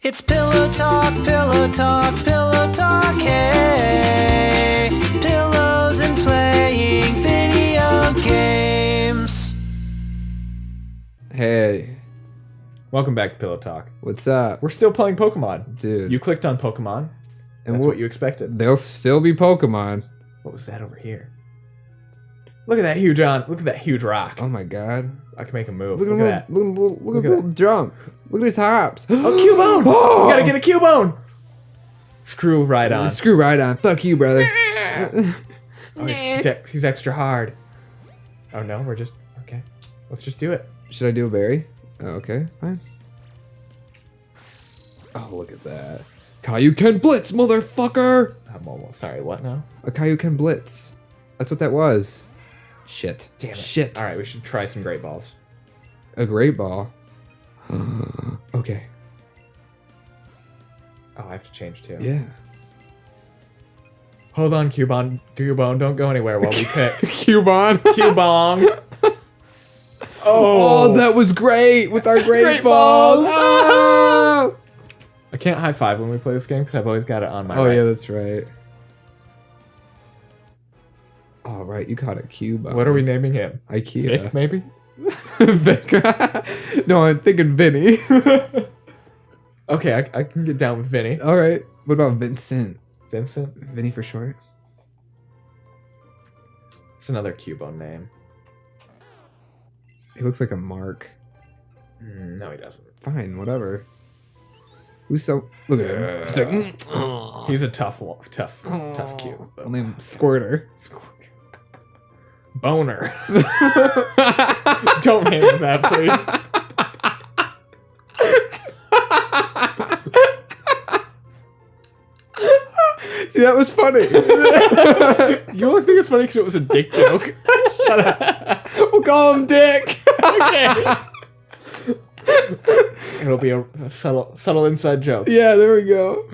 It's pillow talk, pillow talk, pillow talk, hey. Pillows and playing video games. Hey, Welcome back to Pillow Talk. what's up? We're still playing Pokemon. Dude. You clicked on Pokemon. And That's what you expected. They'll still be Pokemon. What was that over here? Look at that huge rock. Oh my god. I can make a move. Look at that. that. Look at his little jump. Look at his hops. Oh, Cubone! Oh! We gotta get a Cubone! Screw right on. Screw right on. Fuck you, brother. Oh, he's extra hard. Oh no, we're just... Okay. Let's just do it. Should I do a berry? Oh, okay, fine. Oh, look at that. Kaioken Blitz, motherfucker! I'm almost... Sorry, what now? A Kaioken Blitz. That's what that was. Shit. Damn it. Shit. Alright, we should try some Great Balls. A great ball. Okay. Oh, I have to change too. Yeah. Hold on, Cubone. Cubone, don't go anywhere while we pick. Cubone. Cubone! Oh, that was great with our great balls. Oh! I can't high five when we play this game because I've always got it on my Oh right. yeah, that's right. All right, you caught a cube. What are we naming him? IKEA. Vic, maybe? Vic. No, I'm thinking Vinny. Okay, I can get down with Vinny. All right. What about Vincent? Vincent? Vinny for short. It's another Cubone name. He looks like a Mark. No, he doesn't. Fine, whatever. Who's so? Look at him. He's like, He's a tough cube. I'll name him Squirter. Boner. Don't name him that, please. See, that was funny. You only think it's funny because it was a dick joke. Shut up. We'll call him Dick. Okay. It'll be a subtle inside joke. Yeah, there we go.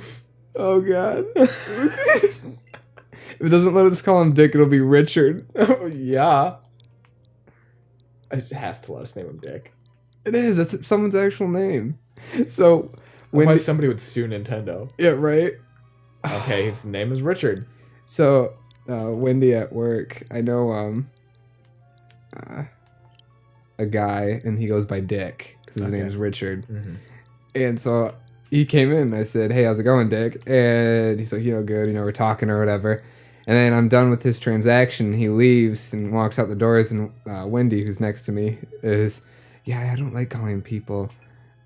Oh god. If it doesn't let us call him Dick, it'll be Richard. Oh, yeah. It has to let us name him Dick. It is. That's someone's actual name. So Why somebody would sue Nintendo. yeah, right. Okay, his name is Richard. So Wendy at work, I know a guy, and he goes by Dick because his name is Richard. Mm-hmm. And so he came in, and I said, "Hey, how's it going, Dick?" And he's like, good, we're talking or whatever. And then I'm done with his transaction. He leaves and walks out the doors, and Wendy, who's next to me, is, I don't like calling people,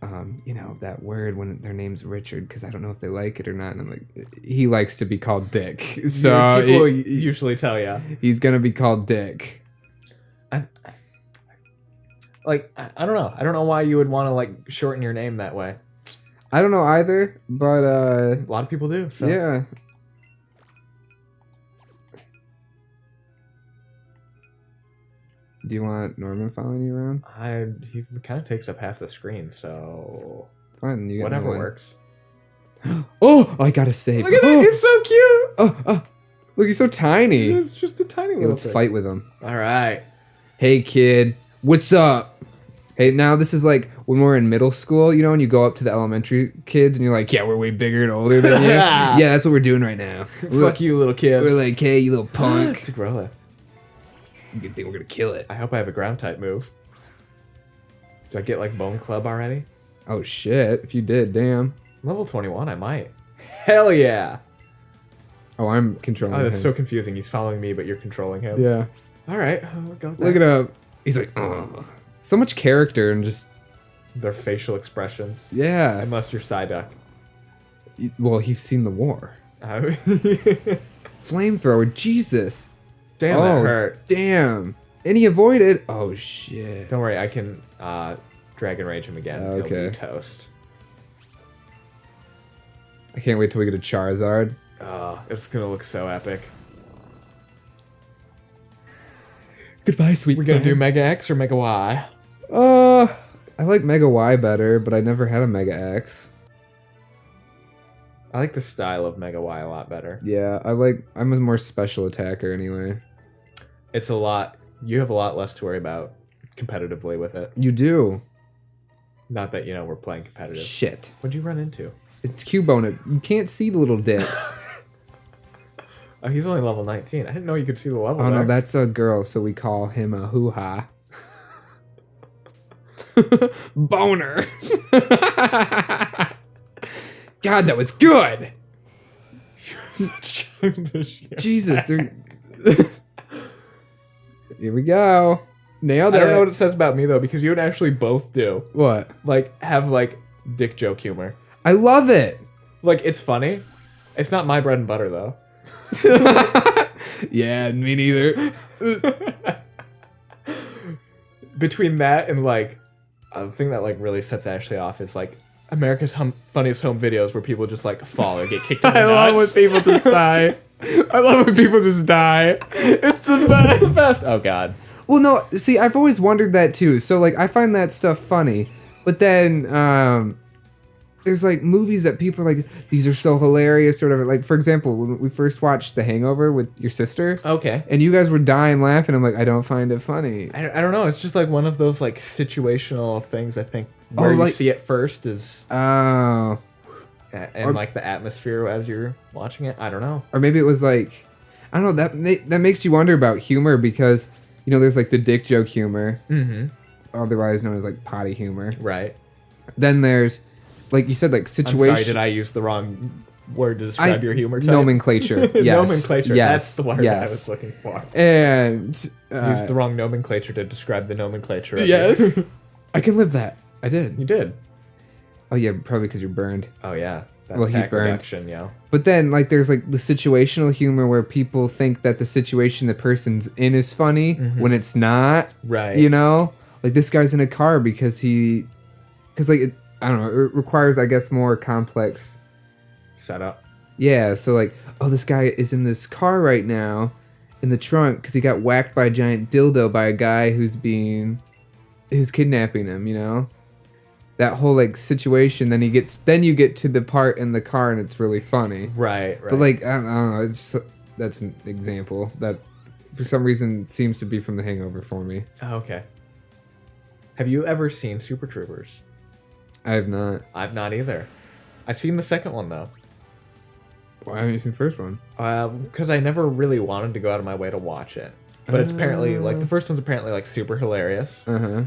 that word when their name's Richard, because I don't know if they like it or not. And I'm like, he likes to be called Dick. So people usually tell you. he's going to be called Dick. I don't know. I don't know why you would want to shorten your name that way. I don't know either, but A lot of people do. So. yeah. Do you want Norman following you around? He kind of takes up half the screen, so Fine, you get whatever one. works. Oh, I gotta save. Look at it! He's so cute. Look, he's so tiny. It's just a tiny Yeah, little. let's thing. fight with him. All right. Hey, kid, what's up? Hey, now this is like when we're in middle school, and you go up to the elementary kids and you're like, yeah, we're way bigger and older than you. Yeah, that's what we're doing right now. Fuck you, little kids. We're like, hey, you little punk. It's a Growlithe. Good thing we're gonna kill it. I hope I have a ground type move. Do I get Bone Club already? Oh shit! If you did, damn. Level 21, I might. Hell yeah! Oh, I'm controlling. Oh, that's him. so confusing. He's following me, but you're controlling him. Yeah. All right, I'll go with that. Look at him. He's like, ugh. So much character and just. Their facial expressions. Yeah. Unless you're Psyduck. Well, he's seen the war. Damn, Flamethrower, Jesus. that hurt. Damn. And he avoided. Oh shit. Don't worry, I can Dragon Rage him again. He'll Okay. be toast. I can't wait till we get a Charizard. It's gonna look so epic. Goodbye, sweet. We're gonna do Mega X or Mega Y? I like Mega Y better, but I never had a Mega X. I like the style of Mega Y a lot better. Yeah, I'm a more special attacker anyway. You have a lot less to worry about competitively with it. You do. Not that, we're playing competitive. Shit. What'd you run into? It's Cubone. You can't see the little dicks. Oh, he's only level 19. I didn't know you could see the level Oh, there. no, that's a girl, so we call him a hoo-ha. Boner. God, that was good. Jesus, they're... Here we go. Nailed it. I don't know what it says about me, though, because you and Ashley both do. What? Have, dick joke humor. I love it. It's funny. It's not my bread and butter, though. Yeah, me neither. Between that and, the thing that, really sets Ashley off is, America's Funniest Home Videos where people just, fall or get kicked in the nuts. I love when people just die. I love when people just die. It's the best. It's the best. Oh, God. Well, no, see, I've always wondered that, too. So, I find that stuff funny. But then, there's movies that people are these are so hilarious or whatever. For example, when we first watched The Hangover with your sister. Okay. And you guys were dying laughing. I'm I don't find it funny. I don't know. It's just one of those situational things, I think, where you see it first is... Oh. And the atmosphere as you're watching it. I don't know. Or maybe it was I don't know, that makes you wonder about humor because, there's the dick joke humor. Mm-hmm. Otherwise known as potty humor. Right. Then there's, you said, situation. I'm sorry, did I use the wrong word to describe your humor type? Nomenclature. Yes. Nomenclature. Yes. That's the word yes. I was looking for. And used the wrong nomenclature to describe the nomenclature. Of yes. you. I can live that. I did. You did. Oh yeah, probably because you're burned. Oh yeah. That's well, he's burned. Reduction, yeah. But then there's the situational humor where people think that the situation the person's in is funny when it's not. Right. This guy's in a car because I don't know, it requires, I guess, more complex setup. Yeah, so oh, this guy is in this car right now in the trunk because he got whacked by a giant dildo by a guy who's kidnapping him, That whole situation, then you get to the part in the car and it's really funny. Right. But I don't know, that's an example that for some reason seems to be from The Hangover for me. Oh, okay. Have you ever seen Super Troopers? I have not. I've not either. I've seen the second one, though. Why haven't you seen the first one? Because I never really wanted to go out of my way to watch it. But it's apparently, the first one's apparently, super hilarious. Uh-huh.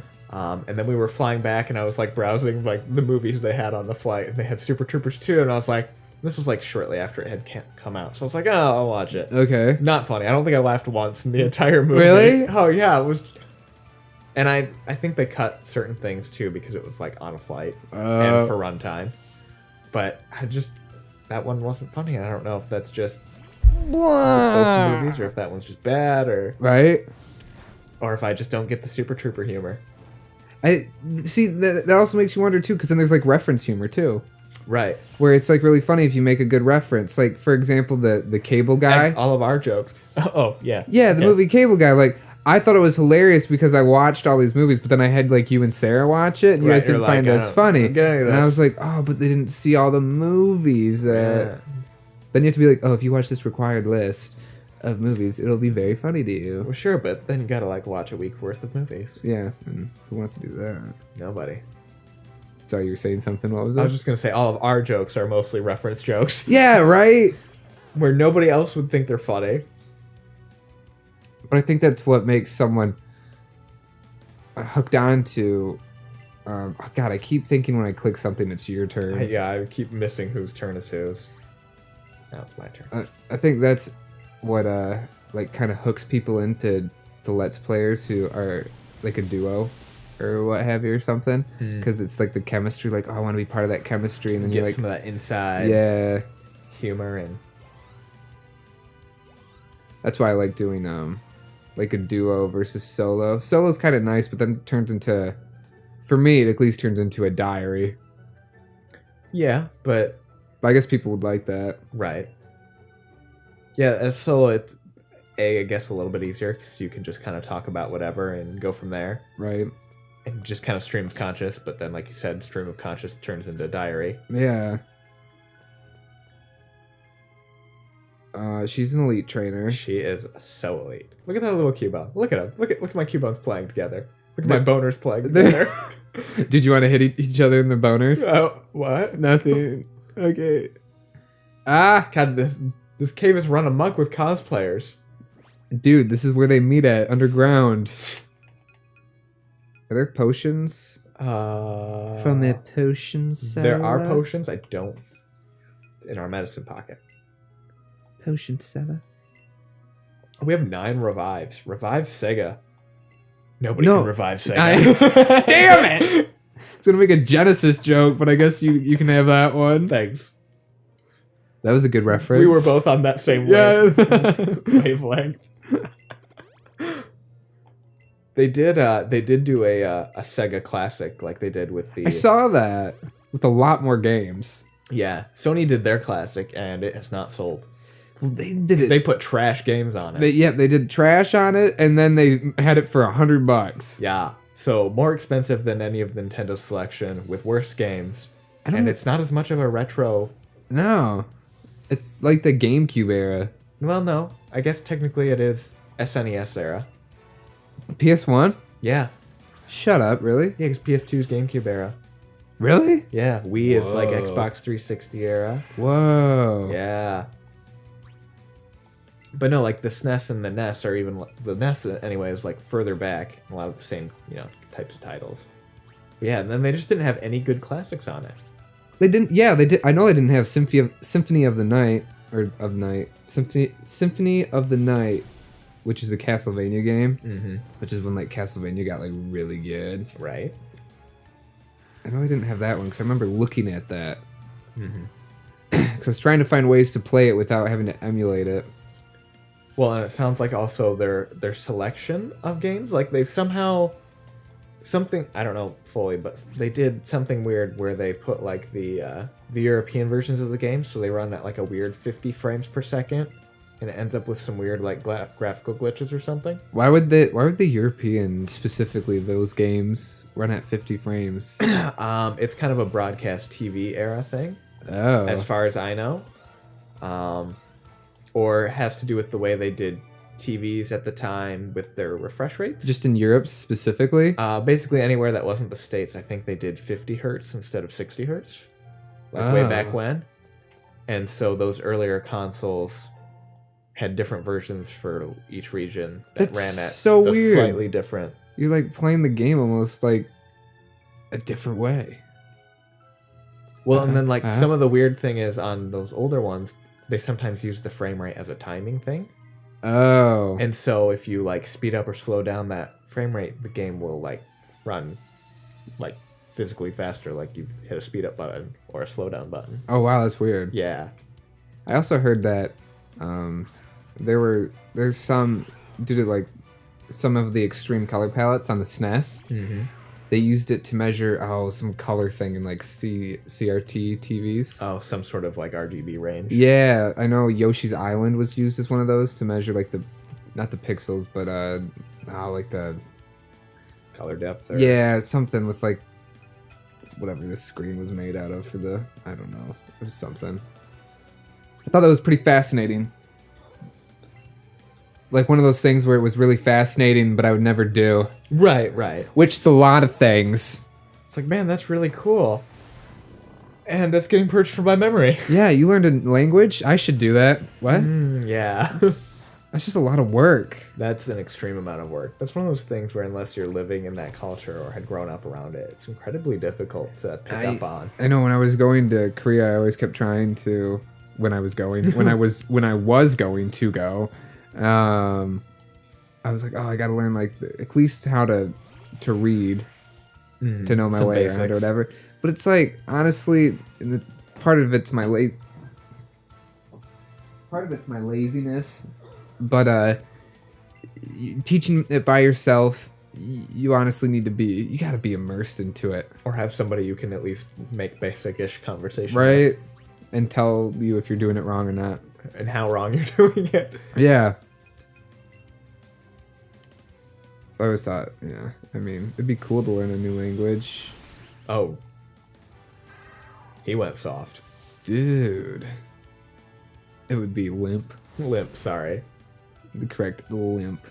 And then we were flying back, and I was, browsing, the movies they had on the flight, and they had Super Troopers 2, and I was this was, shortly after it had come out. So I was oh, I'll watch it. Okay. Not funny. I don't think I laughed once in the entire movie. Really? Oh, yeah, it was... And I think they cut certain things too because it was on a flight and for runtime. But that one wasn't funny. And I don't know if that's just both movies or if that one's just bad or if I just don't get the Super Trooper humor. I see that also makes you wonder too because then there's reference humor too. Right. Where it's really funny if you make a good reference. For example, the cable guy. And all of our jokes. Oh, yeah. Yeah, the movie Cable Guy. I thought it was hilarious because I watched all these movies, but then I had you and Sarah watch it, and you guys didn't find it as funny. And I was oh, but they didn't see all the movies. Then you have to be oh, if you watch this required list of movies, it'll be very funny to you. Well, sure, but then you gotta watch a week worth of movies. Yeah, and who wants to do that? Nobody. Sorry, you were saying something. What was it? I was just gonna say all of our jokes are mostly reference jokes. Yeah, right. Where nobody else would think they're funny. But I think that's what makes someone hooked on to. Oh God, I keep thinking when I click something, it's your turn. I keep missing whose turn is whose. Now it's my turn. I think that's what kind of hooks people into the Let's Players who are a duo or what have you or something. Because it's the chemistry. Oh, I want to be part of that chemistry, and then get you're some of that inside. Yeah. Humor and. That's why I like doing a duo versus solo. Solo's kind of nice, but then it turns into, for me, it at least turns into a diary. Yeah, but I guess people would like that. Right. Yeah, as solo, it's I guess a little bit easier because you can just kind of talk about whatever and go from there. Right. And just kind of stream of conscious, but then, like you said, stream of conscious turns into diary. Yeah. She's an elite trainer. She is so elite. Look at that little Cubone. Look at him. Look at my Cubones playing together. Look at my boners playing together. Did you want to hit each other in the boners? Oh, what? Nothing. Okay. Ah, God, this cave is run amok with cosplayers. dude, this is where they meet at underground. Are there potions? From a potion cellar? There are potions. I don't. In our medicine pocket. Potion cellar. We have 9 revives. Revive Sega. Nobody can revive Sega. Damn it! It's gonna make a Genesis joke, but I guess you can have that one. Thanks. That was a good reference. We were both on that same wavelength. They did do a Sega classic like they did with the. I saw that with a lot more games. Yeah, Sony did their classic and it has not sold. Well, they did it. They put trash games on it. They did trash on it, and then they had it for $100. Yeah, so more expensive than any of Nintendo's selection with worse games, and it's not as much of a retro. No, it's like the GameCube era. Well, no, I guess technically it is SNES era. PS1? Yeah, Shut up, really? yeah, because PS2's GameCube era. Really? Yeah, Wii is like Whoa. Xbox 360 era. Whoa. Yeah. But no, like the SNES and the NES are even the NES anyway is like further back in a lot of the same types of titles. But yeah, and then they just didn't have any good classics on it. They didn't. Yeah, they did. I know they didn't have Symphony of the Night Symphony of the Night, which is a Castlevania game, which is when like Castlevania got like really good. Right. I know they didn't have that one because I remember looking at that. Because I was trying to find ways to play it without having to emulate it. Well, and it sounds like also their selection of games, like they somehow something I don't know fully, but they did something weird where they put like the European versions of the game, so they run at like a weird 50 frames per second, and it ends up with some weird like graphical glitches or something. Why would the European, specifically those games, run at 50 frames? It's kind of a broadcast TV era thing, Oh. as far as I know, or has to do with the way they did TVs at the time with their refresh rates. Just in Europe specifically? Basically anywhere that wasn't the States, I think they did 50 hertz instead of 60 hertz, like way back when. And so those earlier consoles had different versions for each region that That's ran at so the weird. slightly different. You're like playing the game almost like a different way. Well, and then like some of the weird thing is on those older ones, they sometimes use the frame rate as a timing thing. Oh. And so if you like speed up or slow down that frame rate, the game will like run like physically faster, like you hit a speed up button or a slow down button. Oh wow, that's weird. Yeah. I also heard that there's some due to like some of the extreme color palettes on the SNES. They used it to measure some color thing in like CRT TVs. Oh, some sort of like RGB range. Yeah, I know Yoshi's Island was used as one of those to measure like not the pixels, but like the Color depth. Or... Yeah, something with like whatever this screen was made out of for the I don't know. It was something. I thought that was pretty fascinating. Like one of those things where it was really fascinating, but I would never do. Right, right. Which is a lot of things. It's like, man, that's really cool. And that's getting purged from my memory. Yeah, you learned a language? I should do that. What? Yeah. That's just a lot of work. That's an extreme amount of work. That's one of those things where unless you're living in that culture or had grown up around it, it's incredibly difficult to pick up on. I know when I was going to Korea, I always kept trying to when I was going to go. I was like, I gotta learn like at least how to read to know my Some way basics. around or whatever. But it's like honestly, part of it's my laziness. But teaching it by yourself, you honestly need to you gotta be immersed into it, Or have somebody you can at least make basic-ish conversation right? with. And tell you if you're doing it wrong or not. And how wrong you're doing it. Yeah. So I always thought, yeah, I mean, it'd be cool to learn a new language. Oh. He went soft. Dude. It would be limp. Limp, sorry. The correct limp.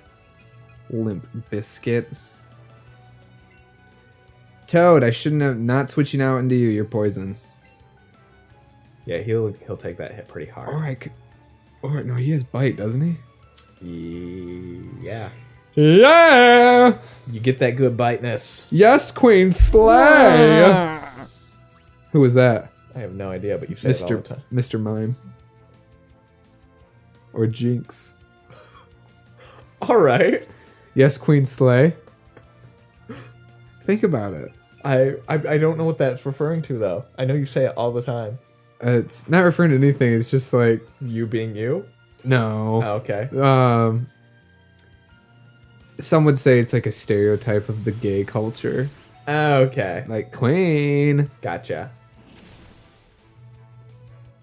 Limp biscuit. Toad, I shouldn't have not switching out into you. You're poison. Yeah, he'll take that hit pretty hard. Or no, he has bite, doesn't he? Yeah. Yeah. You get that good biteness. Yes, Queen Slay. Who was that? I have no idea, but you say it all the time. Mr. Mime. Or Jinx. All right. Yes, Queen Slay. Think about it. I don't know what that's referring to though. I know you say it all the time. It's not referring to anything. It's just like You being you? no. Oh, okay. Some would say it's like a stereotype of the gay culture. Okay. Like Queen. Gotcha.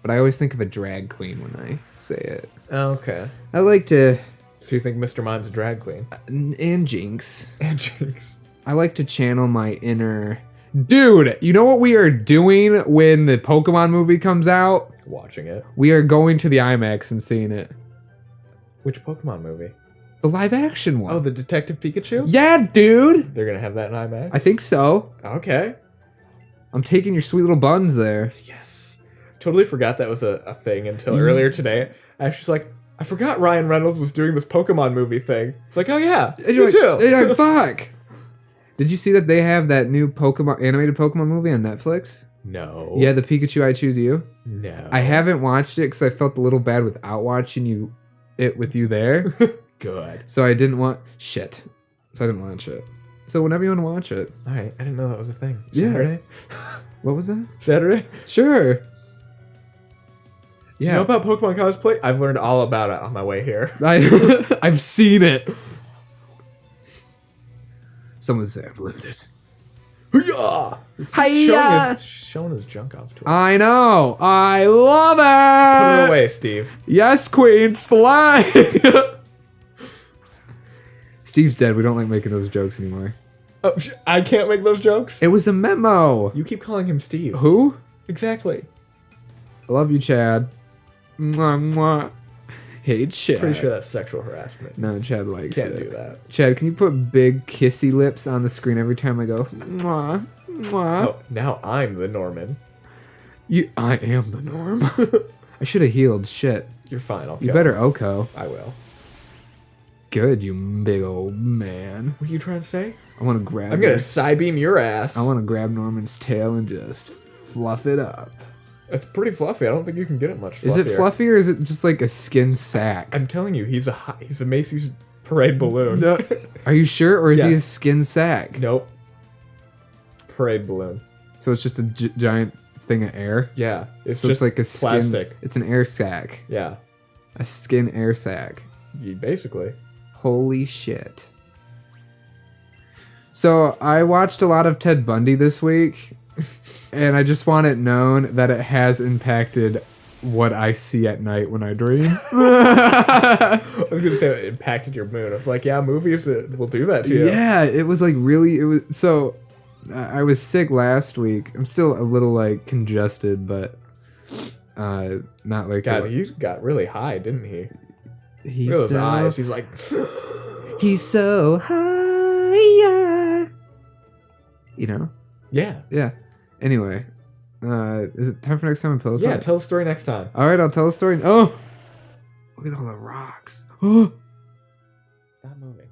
But I always think of a drag queen when I say it. Okay. I like to... So you think Mr. Mime's a drag queen? And Jinx. And Jinx. I like to channel my inner... Dude, you know what we are doing when the Pokemon movie comes out? Watching it. We are going to the IMAX and seeing it. Which Pokemon movie? The live action one. Oh, the Detective Pikachu? Yeah, dude! They're gonna have that in IMAX? I think so. Okay. I'm taking your sweet little buns there. Yes. Totally forgot that was a thing until earlier today. Ashley's like, I forgot Ryan Reynolds was doing this Pokemon movie thing. It's like, oh yeah, And me too. you're like, fuck! Did you see that they have that new animated Pokemon movie on Netflix? No. Yeah, the Pikachu I Choose You. No. I haven't watched it because I felt a little bad without watching it with you there. Good. So I didn't want... Shit. So I didn't watch it. So whenever you want to watch it. Alright, I didn't know that was a thing. Yeah. Saturday? What was that? Saturday? Sure. Do you know about Pokemon cosplay? I've learned all about it on my way here. I've seen it. Someone say I've lived it. Yeah. Hiya! Showing his junk off to us. I know. I love it. Put it away, Steve. Yes, Queen Slay. Steve's dead. We don't like making those jokes anymore. Oh, I can't make those jokes? It was a memo. You keep calling him Steve. Who? Exactly. I love you, Chad. Mwah, mwah. Hey, Chad. Pretty sure that's sexual harassment. No, Chad likes Can't it. do that. Chad, can you put big kissy lips on the screen every time I go, mwah, mwah? Oh, now I'm the Norman. I am the norm. I should have healed. Shit. You're fine. I'll You kill better him. Oko. I will. Good, you big old man. What are you trying to say? I want to grab I'm gonna your- Psybeam your ass. I want to grab Norman's tail and just fluff it up. It's pretty fluffy. I don't think you can get it much fluffier. Is it fluffy or is it just like a skin sack? I'm telling you, he's a Macy's parade balloon. No. Are you sure, or is he a Yes. skin sack? Nope. Parade balloon. So it's just a giant thing of air. Yeah. It's So just it's like a skin. plastic. It's an air sack. Yeah. A skin air sack. Basically. Holy shit. So I watched a lot of Ted Bundy this week, and I just want it known that it has impacted what I see at night when I dream. I was gonna say it impacted your mood. I was like, yeah, movies will do that to you. Yeah, it was like really. It was so. I was sick last week. I'm still a little like congested, but not like. God, he got really high, didn't he? He's Look at those so, eyes. He's like, He's so high. You know. yeah, Yeah. Anyway, is it time for next time in Pillow Talk? yeah. Tell the story next time. All right, I'll tell a story. Oh, look at all the rocks. Oh. Stop moving.